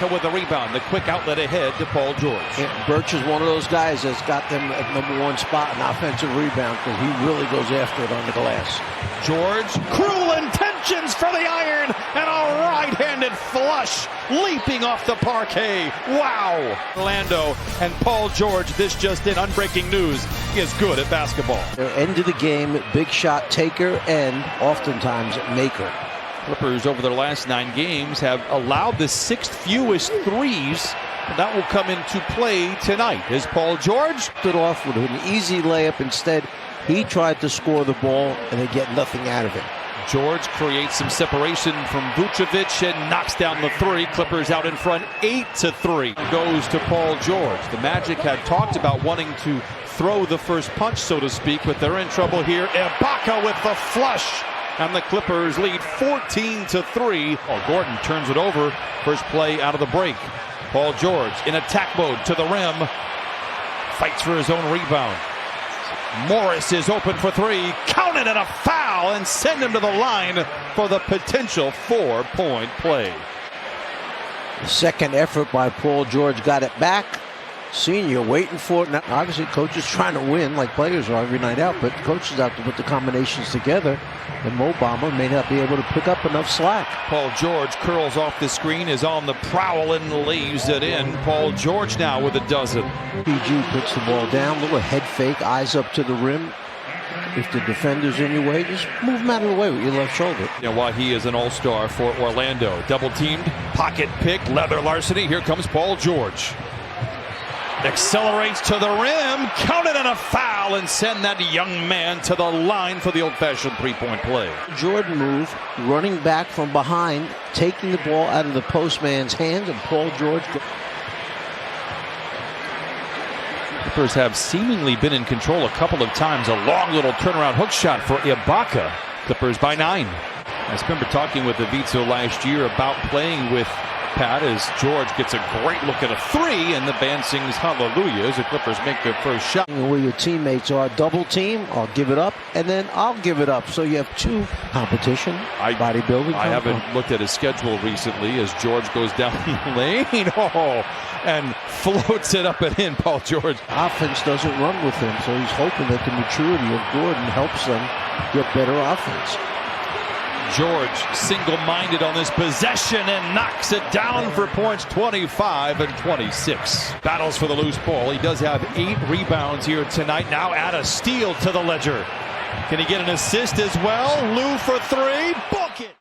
Ibaka with the rebound. The quick outlet ahead to Paul George. Yeah, Birch is one of those guys that's got them at #1 spot in offensive rebound because he really goes after it on the glass. George, cruel intentions for the iron, and a right-handed flush leaping off the parquet. Wow! Orlando and Paul George, this just in, unbreaking news, is good at basketball. End of the game, big shot taker and oftentimes maker. Clippers over their last 9 games have allowed the 6th fewest threes. That will come into play tonight as Paul George Stood off with an easy layup. Instead, he tried to score the ball and they get nothing out of it. George creates some separation from Vucevic and knocks down the 3. Clippers out in front 8-3. Goes to Paul George. The Magic had talked about wanting to throw the first punch, so to speak, but they're in trouble here. Ibaka with the flush. And the Clippers lead 14-3. Gordon turns it over. First play out of the break. Paul George in attack mode to the rim. Fights for his own rebound. Morris is open for 3. Count it, and a foul, and send him to the line for the potential 4-point play. The second effort by Paul George got it back. Senior waiting for it. Now, obviously, coach is trying to win like players are every night out, but the coach is out to put the combinations together, and Mo Bamba may not be able to pick up enough slack. Paul George curls off the screen, is on the prowl and leaves it in. Paul George now with a dozen. PG puts the ball down, little head fake, eyes up to the rim. If the defender's in your way, just move him out of the way with your left shoulder. You know, while he is an all-star for Orlando. Double teamed, pocket pick, leather larceny. Here comes Paul George. Accelerates to the rim, counted, and a foul, and send that young man to the line for the old-fashioned 3-point play. Jordan move, running back from behind, taking the ball out of the postman's hands, and Paul George. Clippers have seemingly been in control a couple of times. A long little turnaround hook shot for Ibaka. Clippers by 9. I remember talking with Avizzo last year about playing with Pat as George gets a great look at a 3, and the band sings hallelujah as the Clippers make their first shot. Where your teammates are, double team, I'll give it up, and then I'll give it up. So you have 2 competition, bodybuilding. I haven't looked at his schedule recently as George goes down the lane and floats it up and in. Paul George. Offense doesn't run with him, so he's hoping that the maturity of Gordon helps them get better offense. George single-minded on this possession and knocks it down for points, 25 and 26. Battles for the loose ball. He does have 8 rebounds here tonight. Now add a steal to the ledger. Can he get an assist as well? Lou for 3. Book it.